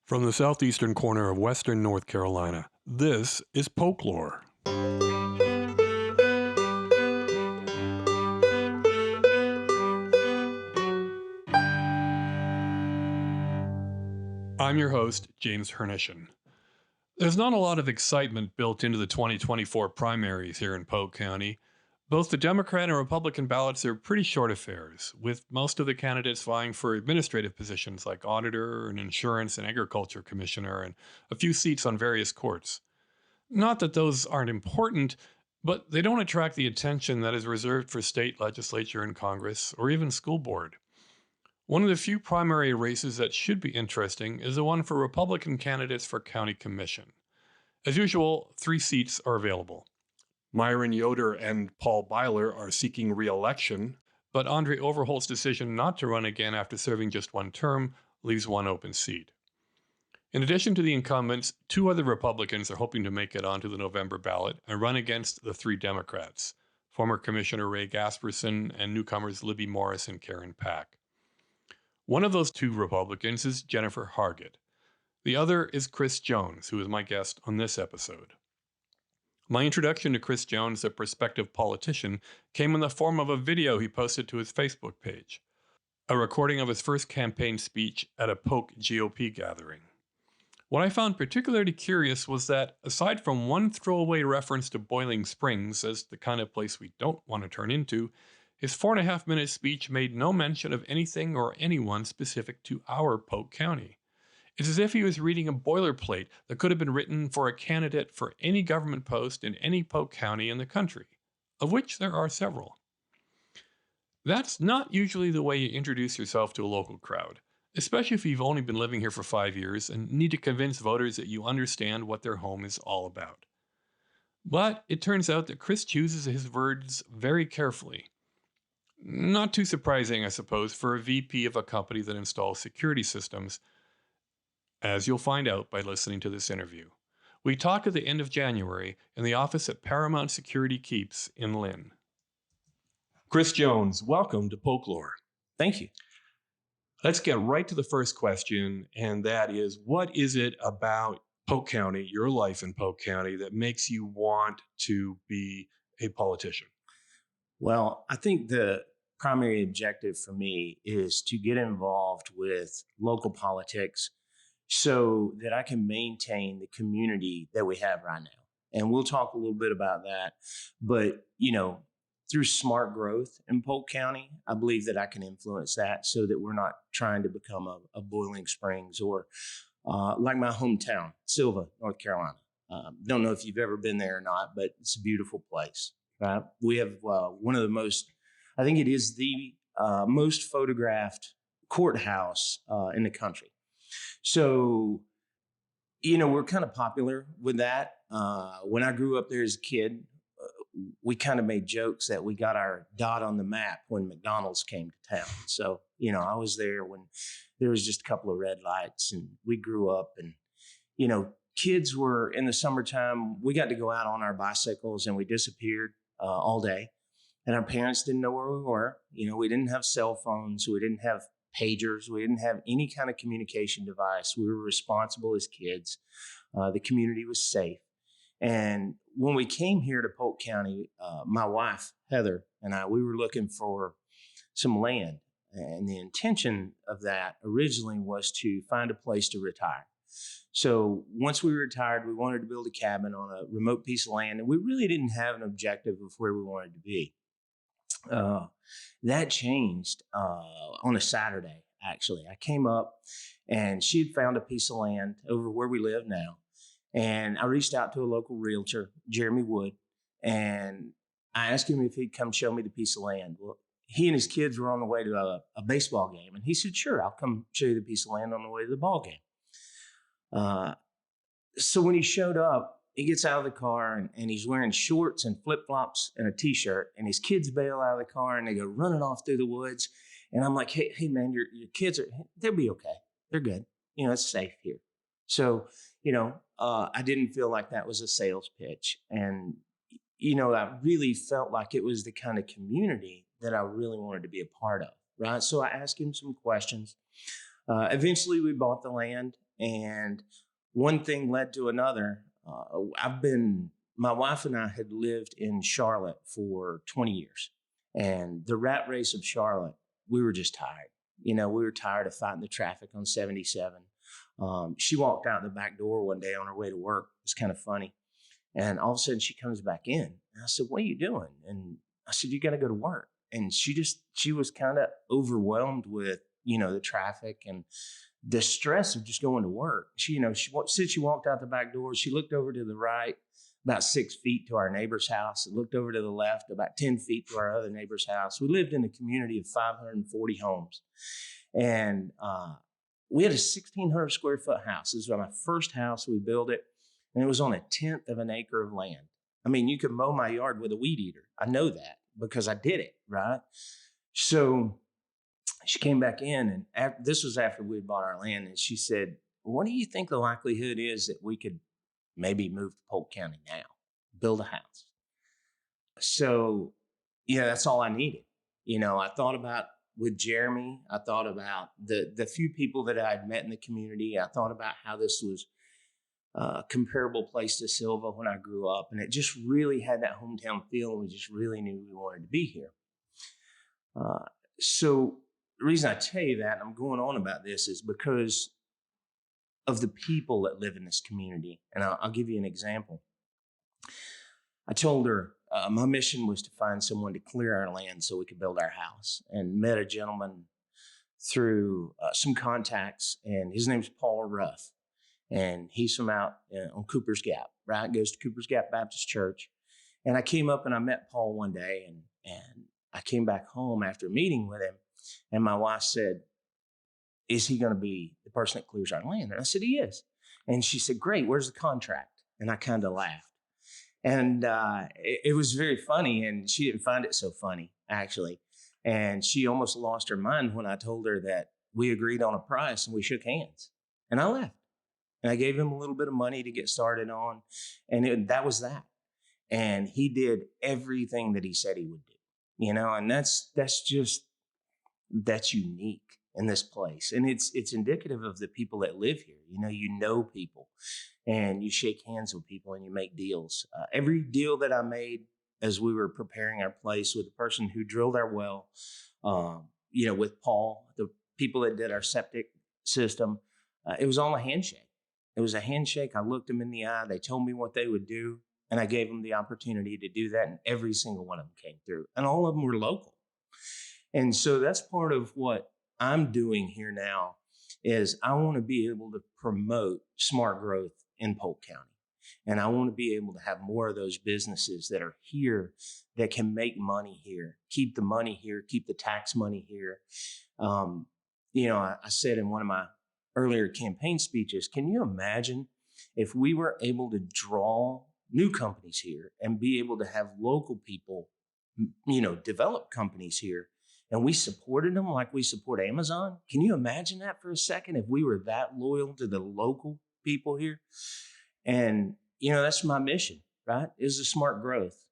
From the southeastern corner of western North Carolina, this is Folklore. I'm your host, James Hernishin. There's not a lot of excitement built into the 2024 primaries here in Polk County. Both the Democrat and Republican ballots are pretty short affairs, with most of the candidates vying for administrative positions like auditor, an insurance and agriculture commissioner, and a few seats on various courts. Not that those aren't important, but they don't attract the attention that is reserved for state legislature and Congress, or even school board. One of the few primary races that should be interesting is the one for Republican candidates for county commission. As usual, 3 seats are available. Myron Yoder and Paul Byler are seeking re-election, but Andre Overholt's decision not to run again after serving just one term leaves one open seat. In addition to the incumbents, 2 other Republicans are hoping to make it onto the November ballot and run against the 3 Democrats, former Commissioner Ray Gasperson and newcomers Libby Morris and Karen Pack. One of those 2 Republicans is Jennifer Hargett. The other is Chris Jones, who is my guest on this episode. My introduction to Chris Jones, a prospective politician, came in the form of a video he posted to his Facebook page, a recording of his first campaign speech at a Polk GOP gathering. What I found particularly curious was that, aside from one throwaway reference to Boiling Springs as the kind of place we don't want to turn into, his 4.5-minute speech made no mention of anything or anyone specific to our Polk County. It's as if he was reading a boilerplate that could have been written for a candidate for any government post in any Polk County in the country, of which there are several. That's not usually the way you introduce yourself to a local crowd, especially if you've only been living here for 5 years and need to convince voters that you understand what their home is all about. But it turns out that Chris chooses his words very carefully. Not too surprising, I suppose, for a VP of a company that installs security systems, as you'll find out by listening to this interview. We talk at the end of January in the office at Paramount Security Keeps in Lynn. Chris Jones, welcome to Folklore. Thank you. Let's get right to the first question, and that is, what is it about Polk County, your life in Polk County, that makes you want to be a politician? Well, I think the primary objective for me is to get involved with local politics so that I can maintain the community that we have right now. And we'll talk a little bit about that. But, through smart growth in Polk County, I believe that I can influence that so that we're not trying to become a Boiling Springs or like my hometown, Sylva, North Carolina. Don't know if you've ever been there or not, but it's a beautiful place. Right? We have one of the most, I think it is the most photographed courthouse in the country. So, we're kind of popular with that. When I grew up there as a kid, we kind of made jokes that we got our dot on the map when McDonald's came to town. So, I was there when there was just a couple of red lights and we grew up and, kids were in the summertime, we got to go out on our bicycles and we disappeared all day. And our parents didn't know where we were. We didn't have cell phones. We didn't have pagers. We didn't have any kind of communication device. We were responsible as kids. The community was safe. And when we came here to Polk County, my wife, Heather, and I, we were looking for some land. And the intention of that originally was to find a place to retire. So once we retired, we wanted to build a cabin on a remote piece of land, and we really didn't have an objective of where we wanted to be. That changed on a Saturday, actually. I came up, and she had found a piece of land over where we live now, and I reached out to a local realtor, Jeremy Wood, and I asked him if he'd come show me the piece of land. Well, he and his kids were on the way to a baseball game, and he said, "Sure, I'll come show you the piece of land on the way to the ball game." So when he showed up, he gets out of the car and he's wearing shorts and flip-flops and a t-shirt, and his kids bail out of the car and they go running off through the woods. And I'm like, hey man, your kids they'll be okay. They're good. It's safe here. So, I didn't feel like that was a sales pitch. And, I really felt like it was the kind of community that I really wanted to be a part of. Right. So I asked him some questions. Eventually, we bought the land, and one thing led to another. My wife and I had lived in Charlotte for 20 years, and the rat race of Charlotte, we were just tired. We were tired of fighting the traffic on 77. She walked out the back door one day on her way to work. It was kind of funny. And all of a sudden she comes back in. And I said, "What are you doing?" And I said, "You got to go to work." And she was kind of overwhelmed with, the traffic and the stress of just going to work. Since she walked out the back door, she looked over to the right, about 6 feet to our neighbor's house, and looked over to the left, about 10 feet to our other neighbor's house. We lived in a community of 540 homes. And we had a 1,600 square foot house. This was my first house. We built it, and it was on 1/10 of an acre of land. I mean, you could mow my yard with a weed eater. I know that because I did it, right? So she came back in, and this was after we had bought our land, and she said, "What do you think the likelihood is that we could maybe move to Polk County now, build a house?" So, that's all I needed. I thought about with Jeremy, I thought about the few people that I had met in the community. I thought about how this was a comparable place to Silva when I grew up, and it just really had that hometown feel, and we just really knew we wanted to be here. So the reason I tell you that, and I'm going on about this, is because of the people that live in this community. And I'll give you an example. I told her my mission was to find someone to clear our land so we could build our house, and met a gentleman through some contacts, and his name's Paul Ruff, and he's from out on Cooper's Gap, right? Goes to Cooper's Gap Baptist Church. And I came up and I met Paul one day, and I came back home after meeting with him, and my wife said, "Is he going to be the person that clears our land?" And I said, "He is." And she said, "Great, where's the contract?" And I kind of laughed. And it was very funny, and she didn't find it so funny, actually. And she almost lost her mind when I told her that we agreed on a price and we shook hands. And I left. And I gave him a little bit of money to get started on, and that was that. And he did everything that he said he would do, and that's unique in this place. And it's indicative of the people that live here. People, and you shake hands with people, and you make deals. Every deal that I made as we were preparing our place with the person who drilled our well, with Paul, the people that did our septic system, it was all a handshake. It was a handshake. I looked them in the eye. They told me what they would do, and I gave them the opportunity to do that. And every single one of them came through, and all of them were local. And so that's part of what I'm doing here now, is I want to be able to promote smart growth in Polk County. And I want to be able to have more of those businesses that are here that can make money here, keep the money here, keep the tax money here. I said in one of my earlier campaign speeches, can you imagine if we were able to draw new companies here and be able to have local people, develop companies here, and we supported them like we support Amazon? Can you imagine that for a second, if we were that loyal to the local people here? And, that's my mission, right? Is the smart growth.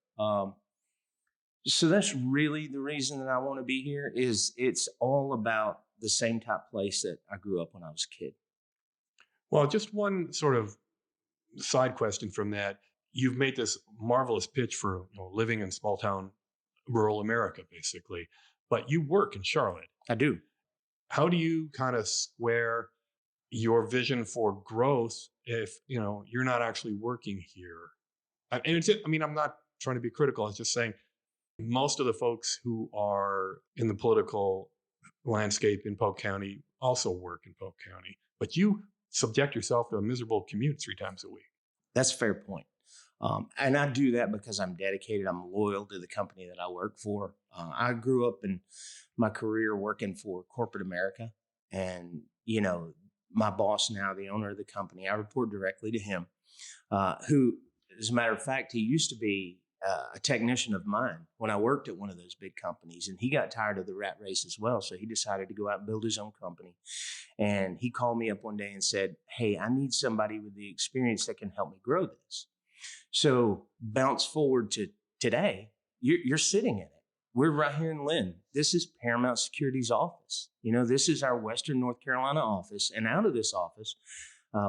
So that's really the reason that I want to be here. Is it's all about the same type place that I grew up when I was a kid. Well, just one sort of side question from that. You've made this marvelous pitch for living in small town rural America, basically, but you work in Charlotte. I do. How do you kind of square your vision for growth if you're not actually working here? I'm not trying to be critical. I was just saying most of the folks who are in the political landscape in Polk County also work in Polk County, but you subject yourself to a miserable commute 3 times a week. That's a fair point. And I do that because I'm dedicated. I'm loyal to the company that I work for. I grew up in my career working for corporate America, and my boss now, the owner of the company, I report directly to him, who, as a matter of fact, he used to be a technician of mine when I worked at one of those big companies, and he got tired of the rat race as well. So he decided to go out and build his own company. And he called me up one day and said, "Hey, I need somebody with the experience that can help me grow this." So bounce forward to today, you're sitting in it. We're right here in Lynn. This is Paramount Security's office. This is our Western North Carolina office. And out of this office,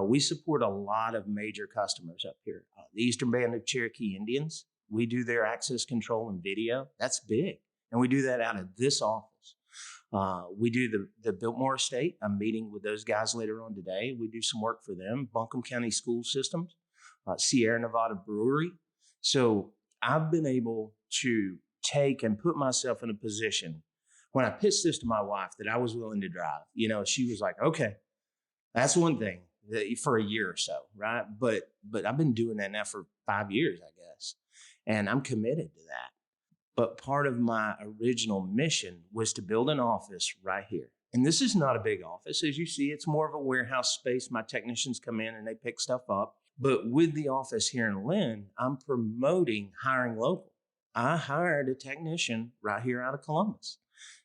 we support a lot of major customers up here. The Eastern Band of Cherokee Indians, we do their access control and video. That's big. And we do that out of this office. We do the Biltmore Estate. I'm meeting with those guys later on today. We do some work for them. Buncombe County School Systems, Sierra Nevada Brewery. So I've been able to take and put myself in a position when I pitched this to my wife that I was willing to drive. She was like, okay, that's one thing for a year or so, right? But I've been doing that now for 5 years, I guess, and I'm committed to that. But part of my original mission was to build an office right here. And this is not a big office. As you see, it's more of a warehouse space. My technicians come in and they pick stuff up. But with the office here in Lynn, I'm promoting hiring local. I hired a technician right here out of Columbus.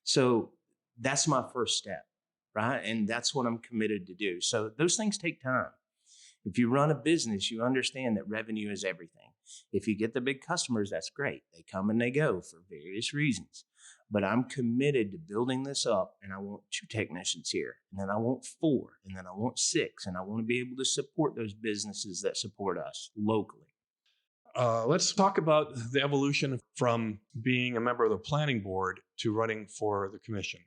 So that's my first step, right? And that's what I'm committed to do. So those things take time. If you run a business, you understand that revenue is everything. If you get the big customers, that's great. They come and they go for various reasons. But I'm committed to building this up, and I want 2 technicians here, and then I want 4, and then I want 6, and I want to be able to support those businesses that support us locally. Let's talk about the evolution from being a member of the planning board to running for the commission.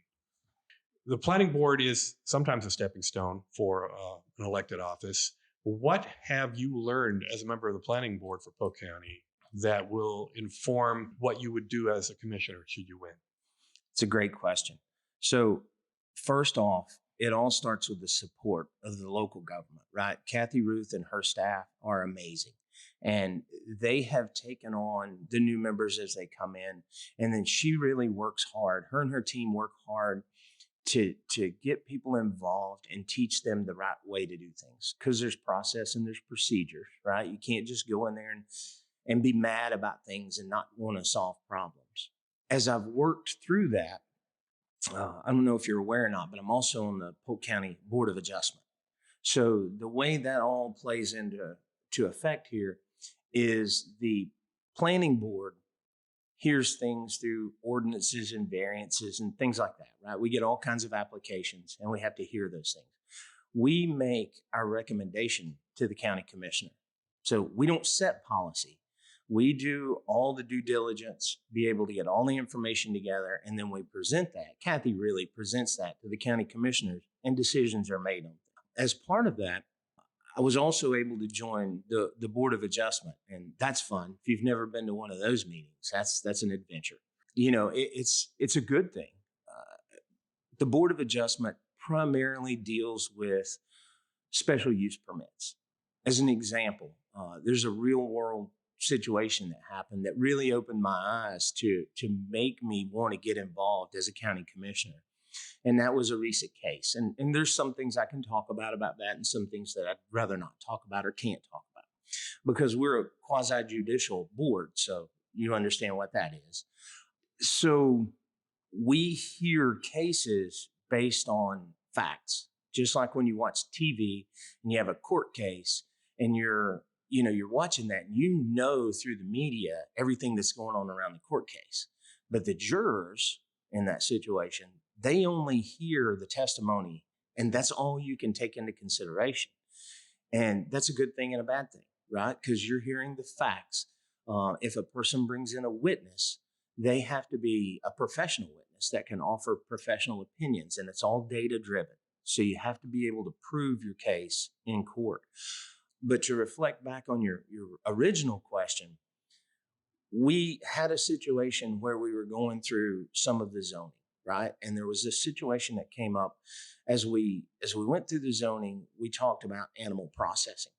The planning board is sometimes a stepping stone for an elected office. What have you learned as a member of the planning board for Polk County that will inform what you would do as a commissioner should you win? It's a great question. So first off, it all starts with the support of the local government, right? Kathy Ruth and her staff are amazing. And they have taken on the new members as they come in. And then she really works hard. Her and her team work hard to get people involved and teach them the right way to do things. Because there's process and there's procedures, right? You can't just go in there and be mad about things and not want to solve problems. As I've worked through that, I don't know if you're aware or not, but I'm also on the Polk County Board of Adjustment. So the way that all plays into effect here is the planning board hears things through ordinances and variances and things like that, right? We get all kinds of applications and we have to hear those things. We make our recommendation to the county commissioner. So we don't set policy. We do all the due diligence, be able to get all the information together, and then we present that. Kathy really presents that to the county commissioners, and decisions are made on that. As part of that, I was also able to join the Board of Adjustment, and that's fun. If you've never been to one of those meetings, that's an adventure. It's a good thing. The Board of Adjustment primarily deals with special use permits. As an example, there's a real world situation that happened that really opened my eyes to make me want to get involved as a county commissioner. And that was a recent case. And there's some things I can talk about that and some things that I'd rather not talk about or can't talk about because we're a quasi-judicial board. So you understand what that is. So we hear cases based on facts, just like when you watch TV and you have a court case and you're watching that and through the media everything that's going on around the court case. But the jurors in that situation, they only hear the testimony, and that's all you can take into consideration. And that's a good thing and a bad thing, right? Because you're hearing the facts. If a person brings in a witness, they have to be a professional witness that can offer professional opinions, and it's all data driven. So you have to be able to prove your case in court. But to reflect back on your original question, we had a situation where we were going through some of the zoning, right? And there was this situation that came up as we went through the zoning. We talked about animal processing,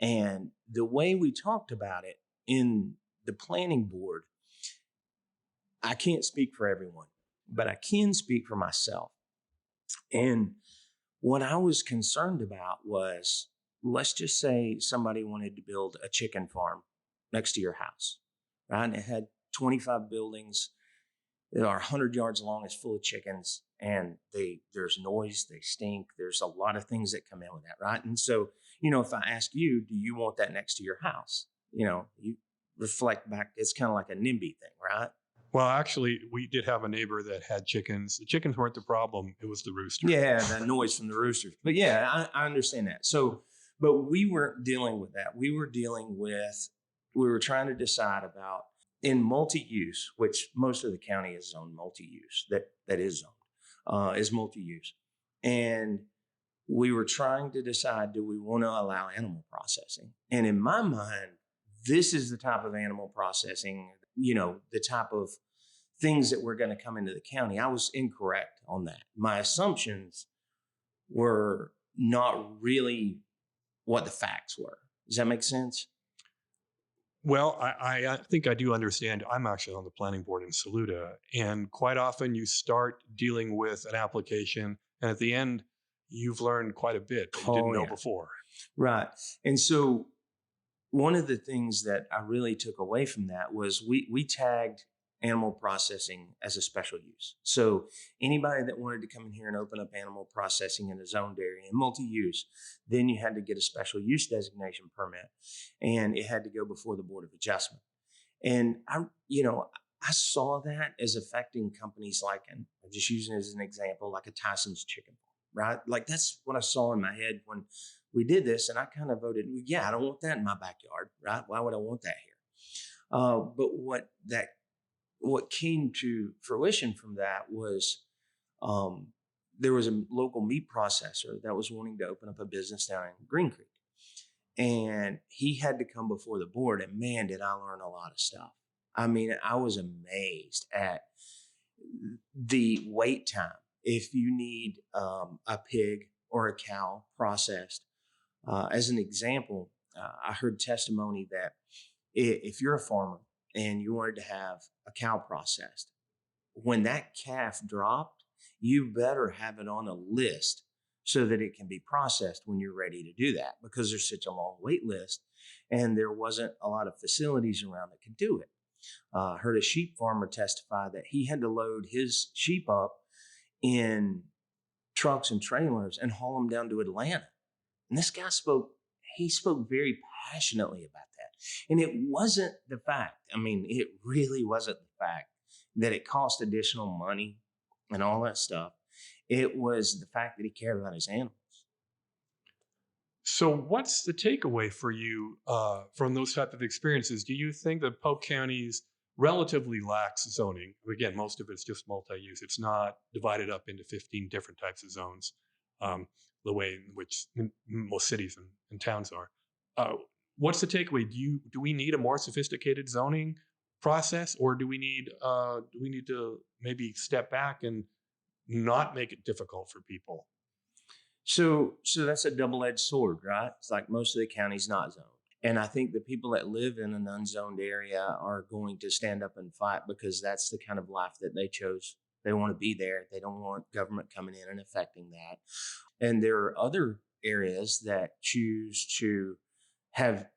and the way we talked about it in the planning board, I can't speak for everyone, but I can speak for myself. And what I was concerned about was, let's just say somebody wanted to build a chicken farm next to your house, right? And it had 25 buildings that are 100 yards long. It's full of chickens, and there's noise, they stink. There's a lot of things that come in with that, right? And so, if I ask you, do you want that next to your house? You reflect back. It's kind of like a NIMBY thing, right? Well, actually, we did have a neighbor that had chickens. The chickens weren't the problem; it was the rooster. Yeah, that noise from the roosters. But yeah, I understand that. So, but we weren't dealing with that. We were dealing with, we were trying to decide about in multi-use, which most of the county is zoned multi-use, that is zoned, is multi-use. And we were trying to decide, do we want to allow animal processing? And in my mind, this is the type of animal processing, the type of things that were going to come into the county. I was incorrect on that. My assumptions were not really what the facts were. Does that make sense? Well, I think I do understand. I'm actually on the planning board in Saluda, and quite often you start dealing with an application, and at the end, you've learned quite a bit that you didn't Oh, know yeah. before. Right. And so one of the things that I really took away from that was we tagged animal processing as a special use. So anybody that wanted to come in here and open up animal processing in a zoned area and multi-use, then you had to get a special use designation permit, and it had to go before the Board of Adjustment. And I saw that as affecting companies like, and I'm just using it as an example, like a Tyson's chicken farm, right? Like that's what I saw in my head when we did this, and I kind of voted, yeah, I don't want that in my backyard, right? Why would I want that here? But what came to fruition from that was there was a local meat processor that was wanting to open up a business down in Green Creek, and he had to come before the board. And man, did I learn a lot of stuff. I mean, I was amazed at the wait time. If you need a pig or a cow processed, as an example, I heard testimony that if you're a farmer and you wanted to have a cow processed, when that calf dropped, you better have it on a list so that it can be processed when you're ready to do that, because there's such a long wait list and there wasn't a lot of facilities around that could do it. Heard a sheep farmer testify that he had to load his sheep up in trucks and trailers and haul them down to Atlanta. And this guy he spoke very passionately about that. And it wasn't the fact, it really wasn't the fact that it cost additional money and all that stuff. It was the fact that he cared about his animals. So, what's the takeaway for you from those type of experiences? Do you think that Polk County's relatively lax zoning? Again, most of it's just multi-use. It's not divided up into 15 different types of zones, the way in which most cities and towns are. Uh, what's the takeaway? Do we need a more sophisticated zoning process, or do we need to maybe step back and not make it difficult for people? So that's a double-edged sword, right? It's like most of the county's not zoned. And I think the people that live in an unzoned area are going to stand up and fight, because that's the kind of life that they chose. They want to be there. They don't want government coming in and affecting that. And there are other areas that choose to have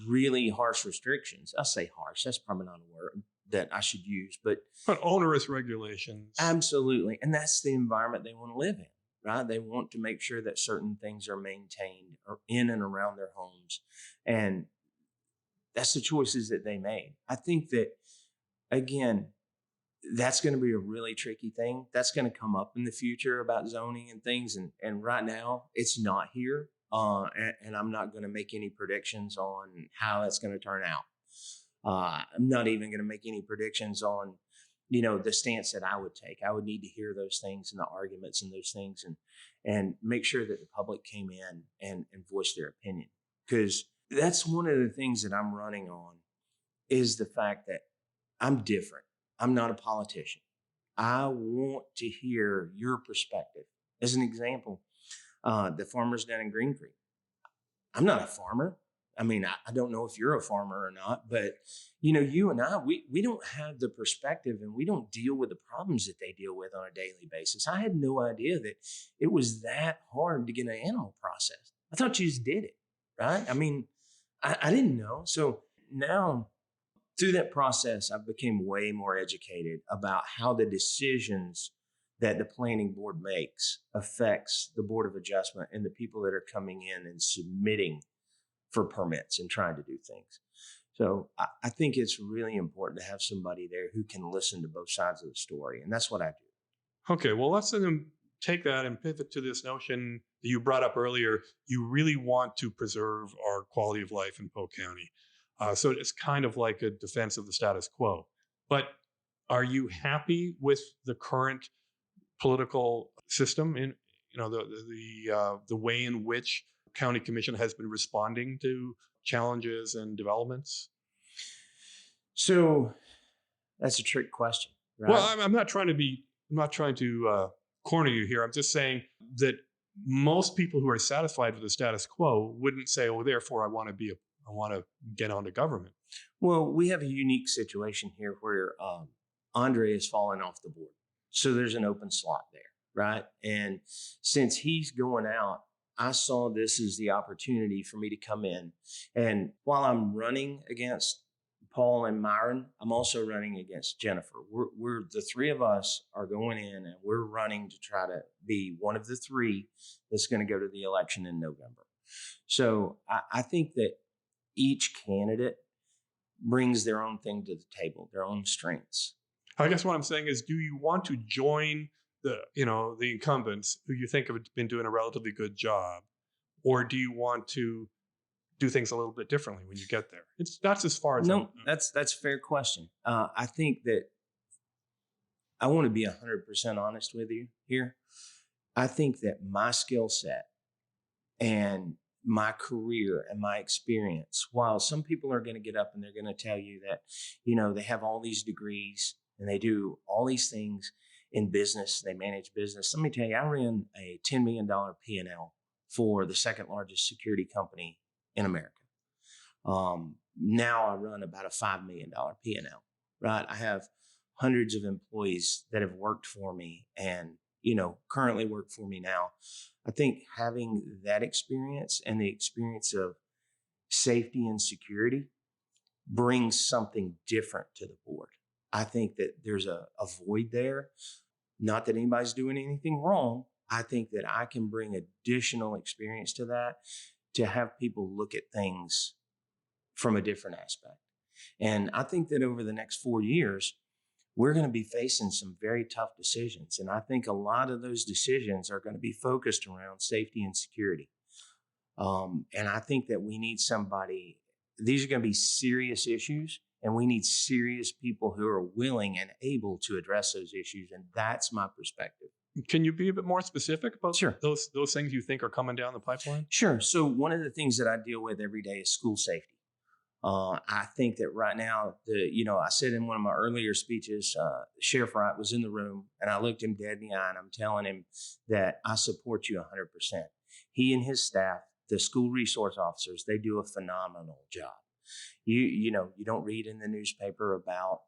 really harsh restrictions. I say harsh, that's probably not a word that I should use, but But onerous regulations. absolutely. And that's the environment they want to live in, right? They want to make sure that certain things are maintained or in and around their homes. And that's the choices that they made. I think that, again, that's going to be a really tricky thing. That's going to come up in the future about zoning and things. And right now, it's not here. And I'm not going to make any predictions on how that's going to turn out. I'm not even going to make any predictions on, the stance that I would take. I would need to hear those things and the arguments and those things, and make sure that the public came in and voiced their opinion. Because that's one of the things that I'm running on, is the fact that I'm different. I'm not a politician. I want to hear your perspective. As an example, the farmers down in Green Creek. I'm not a farmer. I don't know if you're a farmer or not, but you and I, we don't have the perspective, and we don't deal with the problems that they deal with on a daily basis. I had no idea that it was that hard to get an animal processed. I thought you just did it, right? I didn't know. So now, through that process, I became way more educated about how the decisions that the planning board makes affects the Board of Adjustment and the people that are coming in and submitting for permits and trying to do things. So I think it's really important to have somebody there who can listen to both sides of the story. And that's what I do. Okay, well, let's then take that and pivot to this notion that you brought up earlier. You really want to preserve our quality of life in Polk County. So it's kind of like a defense of the status quo. But are you happy with the current political system in the way in which county commission has been responding to challenges and developments? So that's a trick question, Well, right? I'm not trying to corner you here. I'm just saying that most people who are satisfied with the status quo wouldn't say, "Oh, therefore, I want to get onto government." Well, we have a unique situation here where Andre has fallen off the board. So there's an open slot there, right? And since he's going out, I saw this as the opportunity for me to come in. And while I'm running against Paul and Myron, I'm also running against Jennifer. We're the three of us are going in and we're running to try to be one of the three that's going to go to the election in November. So I think that each candidate brings their own thing to the table, their own strengths. I guess what I'm saying is, do you want to join the incumbents who you think have been doing a relatively good job, or do you want to do things a little bit differently when you get there? That's as far as No, that's a fair question. I think that I want to be 100% honest with you here. I think that my skill set and my career and my experience, while some people are going to get up and they're going to tell you that, they have all these degrees and they do all these things in business, they manage business. Let me tell you, I ran a $10 million P&L for the second largest security company in America. Now I run about a $5 million P&L, right? I have hundreds of employees that have worked for me and, currently work for me now. I think having that experience and the experience of safety and security brings something different to the board. I think that there's a void there. Not that anybody's doing anything wrong. I think that I can bring additional experience to that to have people look at things from a different aspect. And I think that over the next 4 years, we're going to be facing some very tough decisions. And I think a lot of those decisions are going to be focused around safety and security. And I think that we need somebody, these are going to be serious issues, and we need serious people who are willing and able to address those issues. And that's my perspective. Can you be a bit more specific about Sure. those things you think are coming down the pipeline? Sure. So one of the things that I deal with every day is school safety. I think that right now, I said in one of my earlier speeches, Sheriff Wright was in the room and I looked him dead in the eye and I'm telling him that I support you 100%. He and his staff, the school resource officers, they do a phenomenal job. You don't read in the newspaper about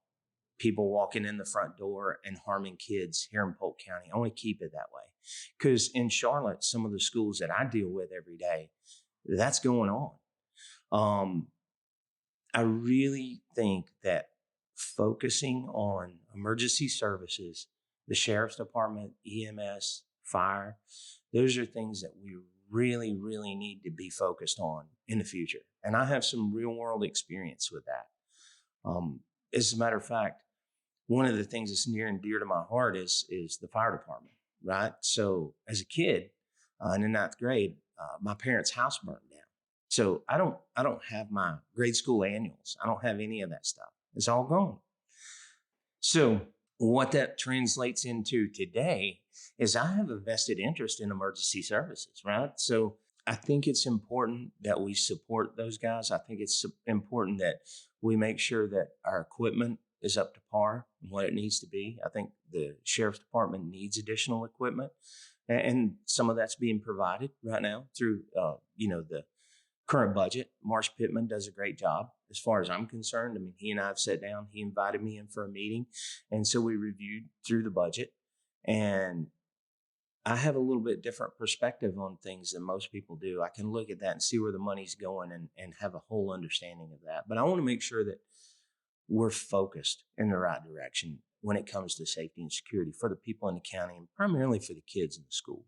people walking in the front door and harming kids here in Polk County. I want to keep it that way because in Charlotte, some of the schools that I deal with every day, that's going on. I really think that focusing on emergency services, the sheriff's department, EMS, fire, those are things that we really, really need to be focused on in the future. And I have some real world experience with that. As a matter of fact, one of the things that's near and dear to my heart is the fire department, right? So as a kid in the ninth grade, my parents' house burned down. So I don't have my grade school annuals. I don't have any of that stuff. It's all gone. So what that translates into today is I have a vested interest in emergency services, right? So I think it's important that we support those guys. I think it's important that we make sure that our equipment is up to par and what it needs to be. I think the sheriff's department needs additional equipment, and some of that's being provided right now through, the current budget. Marsh Pittman does a great job as far as I'm concerned. I mean, he and I have sat down, he invited me in for a meeting. And so we reviewed through the budget, and I have a little bit different perspective on things than most people do. I can look at that and see where the money's going and have a whole understanding of that. But I want to make sure that we're focused in the right direction when it comes to safety and security for the people in the county and primarily for the kids in the schools.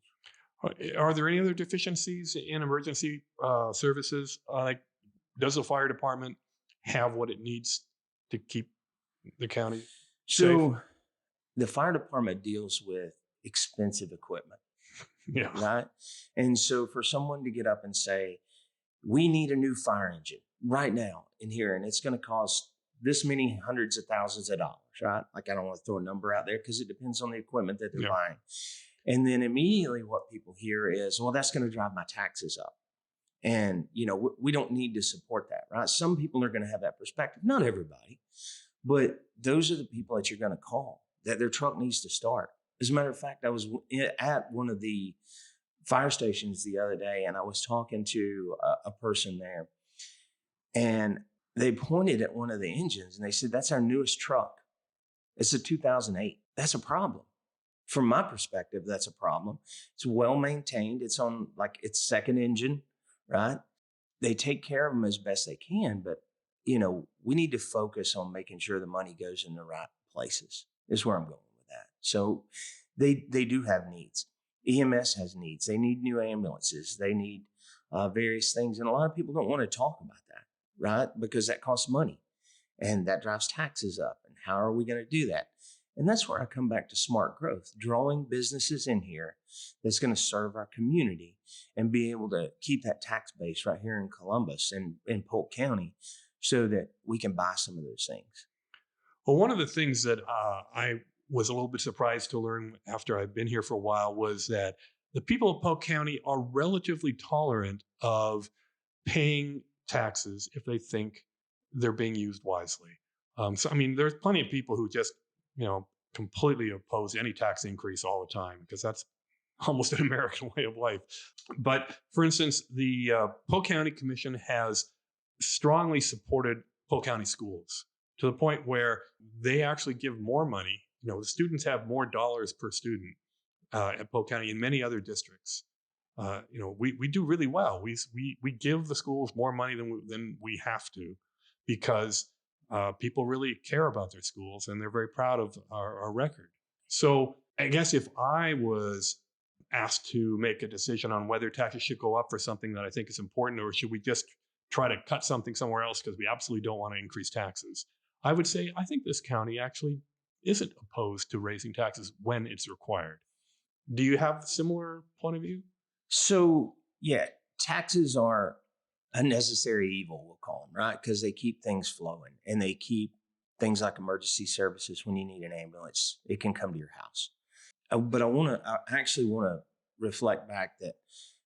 Are there any other deficiencies in emergency services? Like, does the fire department have what it needs to keep the county safe? So the fire department deals with expensive equipment, Yeah. right? And so for someone to get up and say, we need a new fire engine right now in here, and it's going to cost this many hundreds of thousands of dollars, right? Like, I don't want to throw a number out there because it depends on the equipment that they're Yeah. buying. And then immediately what people hear is, well, that's going to drive my taxes up. And, we don't need to support that, right? Some people are going to have that perspective, not everybody, but those are the people that you're going to call that their truck needs to start. As a matter of fact, I was at one of the fire stations the other day, and I was talking to a person there, and they pointed at one of the engines and they said, that's our newest truck. It's a 2008. That's a problem. From my perspective, that's a problem. It's well maintained. It's on like its second engine, right? They take care of them as best they can, but we need to focus on making sure the money goes in the right places. Is where I'm going with that. So they do have needs. EMS has needs. They need new ambulances. They need various things, and a lot of people don't want to talk about that, right? Because that costs money, and that drives taxes up. And how are we going to do that? And that's where I come back to smart growth, drawing businesses in here that's going to serve our community and be able to keep that tax base right here in Columbus and in Polk County so that we can buy some of those things. Well, one of the things that I was a little bit surprised to learn after I've been here for a while was that the people of Polk County are relatively tolerant of paying taxes if they think they're being used wisely. So, I mean, there's plenty of people who just, completely oppose any tax increase all the time because that's almost an American way of life. But for instance, the Polk County Commission has strongly supported Polk County schools to the point where they actually give more money. The students have more dollars per student at Polk County and many other districts. We do really well. We give the schools more money than we have to because people really care about their schools and they're very proud of our record. So I guess if I was asked to make a decision on whether taxes should go up for something that I think is important, or should we just try to cut something somewhere else because we absolutely don't want to increase taxes, I would say I think this county actually isn't opposed to raising taxes when it's required. Do you have a similar point of view? So, yeah, taxes are a necessary evil, we'll call them, right? Because they keep things flowing and they keep things like emergency services. When you need an ambulance, it can come to your house. But I actually want to reflect back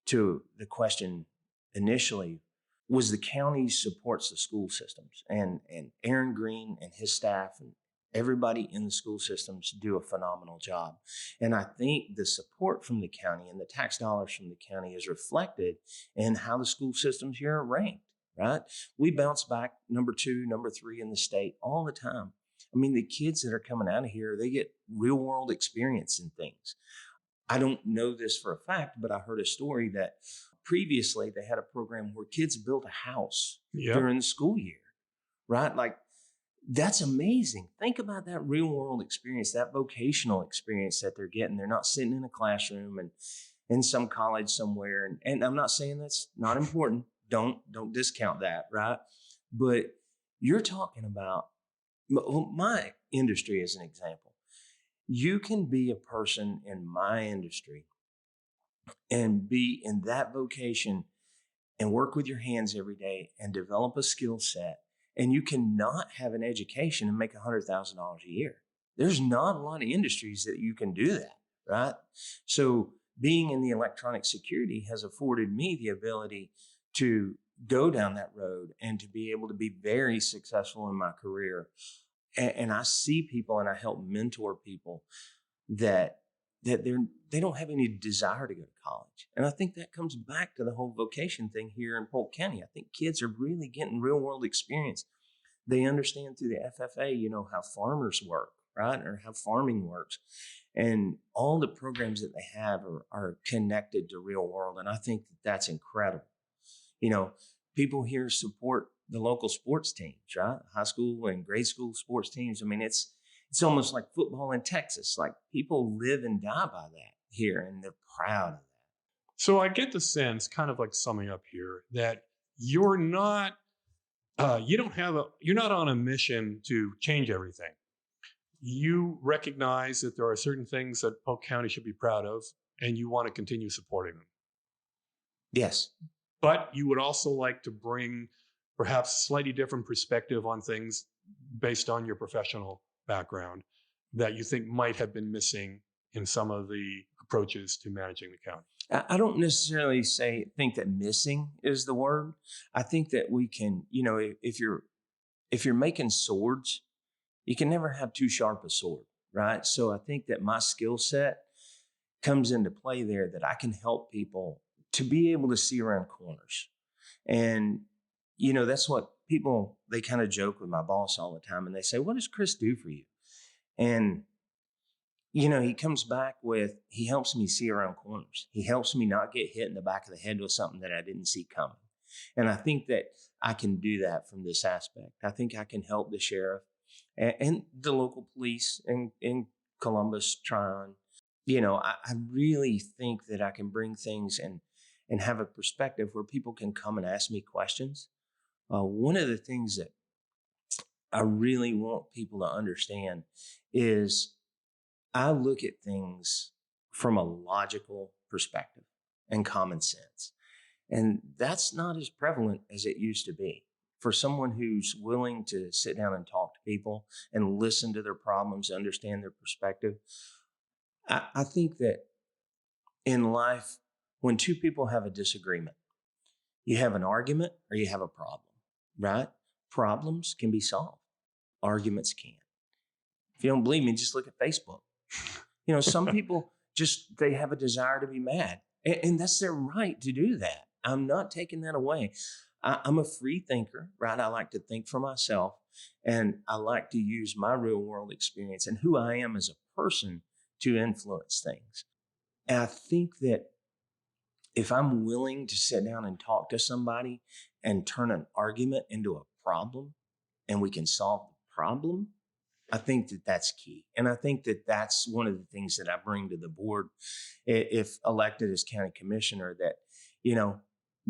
to the question initially was the county supports the school systems, and Aaron Green and his staff and everybody in the school systems do a phenomenal job. And I think the support from the county and the tax dollars from the county is reflected in how the school systems here are ranked, right? We bounce back number 2, number 3 in the state all the time. I mean, the kids that are coming out of here, they get real world experience in things. I don't know this for a fact, but I heard a story that previously they had a program where kids built a house during the school year, right? Like, that's amazing. Think about that real world experience, that vocational experience that they're getting. They're not sitting in a classroom and in some college somewhere. And I'm not saying that's not important. Don't discount that, right? But you're talking about my industry as an example. You can be a person in my industry and be in that vocation and work with your hands every day and develop a skill set. And you cannot have an education and make $100,000 a year. There's not a lot of industries that you can do that, right? So being in the electronic security has afforded me the ability to go down that road and to be able to be very successful in my career. And I see people and I help mentor people that they don't have any desire to go to college. And I think that comes back to the whole vocation thing here in Polk County. I think kids are really getting real world experience. They understand through the FFA, how farmers work, right? Or how farming works. And all the programs that they have are connected to real world. And I think that's incredible. People here support the local sports teams, right? High school and grade school sports teams. I mean, it's almost like football in Texas. Like, people live and die by that here, and they're proud of that. So I get the sense, kind of like summing up here, that you're not you're not on a mission to change everything. You recognize that there are certain things that Polk County should be proud of, and you want to continue supporting them. Yes. But you would also like to bring perhaps slightly different perspective on things based on your professional background that you think might have been missing in some of the approaches to managing the county. I don't necessarily think that missing is the word. I think that we can, if you're making swords, you can never have too sharp a sword, right? So I think that my skill set comes into play there, that I can help people to be able to see around corners. And, that's what people, they kind of joke with my boss all the time, and they say, "What does Chris do for you?" And, he comes back with, he helps me see around corners. He helps me not get hit in the back of the head with something that I didn't see coming. And I think that I can do that from this aspect. I think I can help the sheriff and the local police in Columbus, Tryon. I really think that I can bring things and have a perspective where people can come and ask me questions. One of the things that I really want people to understand is I look at things from a logical perspective and common sense. And that's not as prevalent as it used to be. For someone who's willing to sit down and talk to people and listen to their problems, understand their perspective, I think that in life, when two people have a disagreement, you have an argument or you have a problem, right? Problems can be solved. Arguments can't. If you don't believe me, just look at Facebook. Some people they have a desire to be mad, and that's their right to do that. I'm not taking that away. I'm a free thinker, right? I like to think for myself, and I like to use my real world experience and who I am as a person to influence things. And I think that if I'm willing to sit down and talk to somebody and turn an argument into a problem, and we can solve the problem, I think that that's key. And I think that that's one of the things that I bring to the board if elected as county commissioner, that,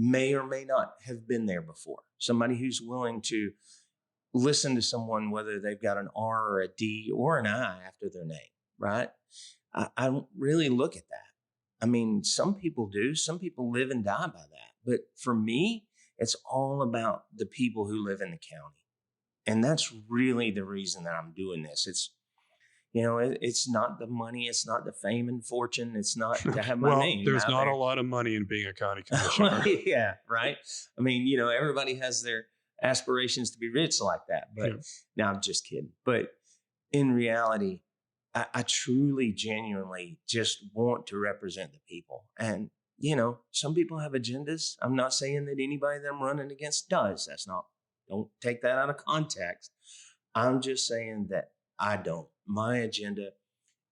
may or may not have been there before. Somebody who's willing to listen to someone, whether they've got an R or a D or an I after their name, right? I don't really look at that. I mean, some people do. Some people live and die by that. But for me, it's all about the people who live in the county. And that's really the reason that I'm doing this. It's not the money. It's not the fame and fortune. It's not to have my Well, name there's out not there. a lot of money in being a county commissioner. Yeah, right. I mean, everybody has their aspirations to be rich like that. But Yeah. no, I'm just kidding. But in reality, I truly, genuinely just want to represent the people. And, some people have agendas. I'm not saying that anybody that I'm running against does. Don't take that out of context. I'm just saying that I don't. My agenda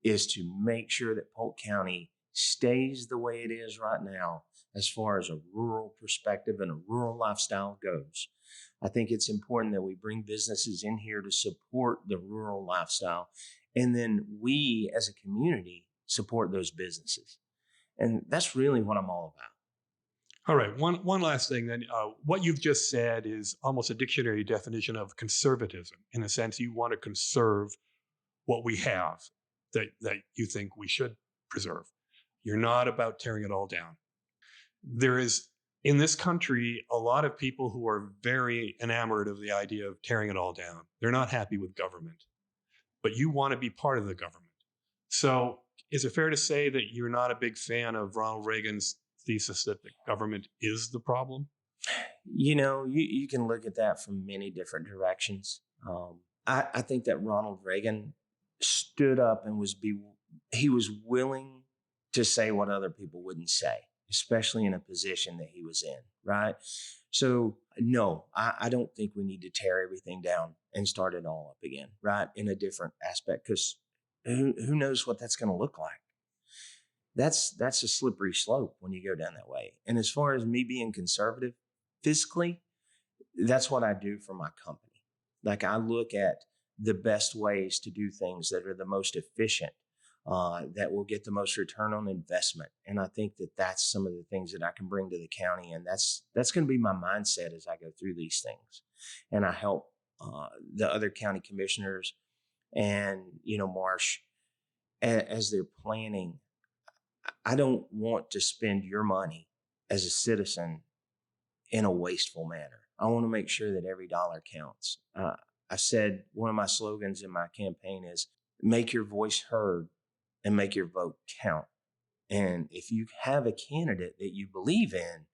is to make sure that Polk County stays the way it is right now as far as a rural perspective and a rural lifestyle goes. I think it's important that we bring businesses in here to support the rural lifestyle, and then we as a community support those businesses. And that's really what I'm all about. All right. One last thing then. What you've just said is almost a dictionary definition of conservatism. In a sense, you want to conserve what we have that you think we should preserve. You're not about tearing it all down. There is, in this country, a lot of people who are very enamored of the idea of tearing it all down. They're not happy with government, but you want to be part of the government. So is it fair to say that you're not a big fan of Ronald Reagan's thesis that the government is the problem? You can look at that from many different directions. I think that Ronald Reagan stood up and he was willing to say what other people wouldn't say, especially in a position that he was in, right? So no, I don't think we need to tear everything down and start it all up again, right? In a different aspect, because who knows what that's going to look like. That's a slippery slope when you go down that way. And as far as me being conservative fiscally, that's what I do for my company. Like, I look at the best ways to do things that are the most efficient, that will get the most return on investment. And I think that that's some of the things that I can bring to the county. And that's going to be my mindset as I go through these things. and I help the other county commissioners and, Marsh, as they're planning. I don't want to spend your money as a citizen in a wasteful manner. I want to make sure that every dollar counts. I said one of my slogans in my campaign is make your voice heard and make your vote count. And if you have a candidate that you believe in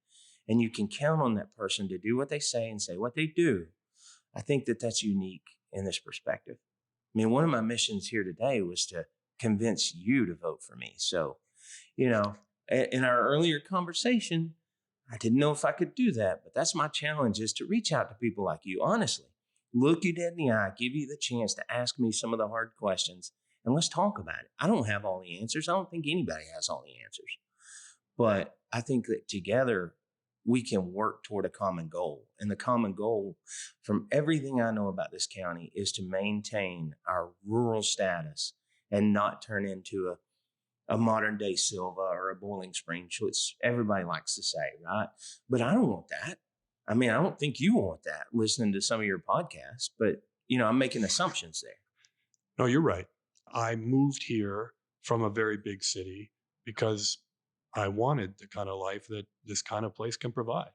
and you can count on that person to do what they say and say what they do, I think that that's unique in this perspective. I mean, one of my missions here today was to convince you to vote for me. So, in our earlier conversation, I didn't know if I could do that, but that's my challenge, is to reach out to people like you, honestly. Look you dead in the eye, give you the chance to ask me some of the hard questions, and let's talk about it. I don't have all the answers. I don't think anybody has all the answers. But I think that together we can work toward a common goal. And the common goal, from everything I know about this county, is to maintain our rural status and not turn into a modern day Silva or a Boiling Springs, which everybody likes to say, right? But I don't want that. I mean, I don't think you want that listening to some of your podcasts, but I'm making assumptions there. No, you're right. I moved here from a very big city because I wanted the kind of life that this kind of place can provide.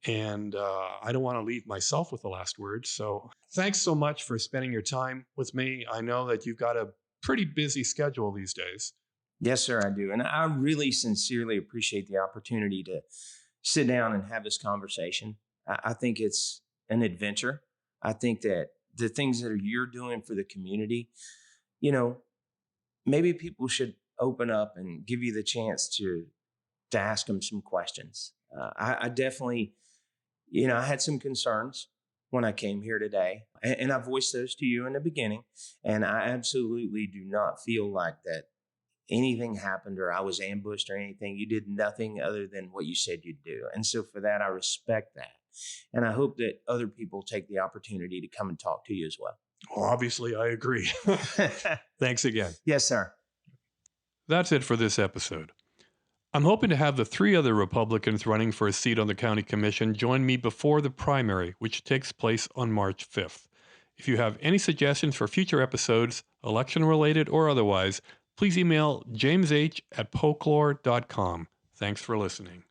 And I don't want to leave myself with the last word. So thanks so much for spending your time with me. I know that you've got a pretty busy schedule these days. Yes, sir, I do. And I really sincerely appreciate the opportunity to sit down and have this conversation. I think it's an adventure. I think that the things that you're doing for the community, maybe people should open up and give you the chance to ask them some questions. I definitely, I had some concerns when I came here today, and I voiced those to you in the beginning. And I absolutely do not feel like that anything happened or I was ambushed or anything. You did nothing other than what you said you'd do. And so for that, I respect that. And I hope that other people take the opportunity to come and talk to you as well. Well, obviously, I agree. Thanks again. Yes, sir. That's it for this episode. I'm hoping to have the 3 other Republicans running for a seat on the county commission join me before the primary, which takes place on March 5th. If you have any suggestions for future episodes, election-related or otherwise, please email jamesh@folklore.com. Thanks for listening.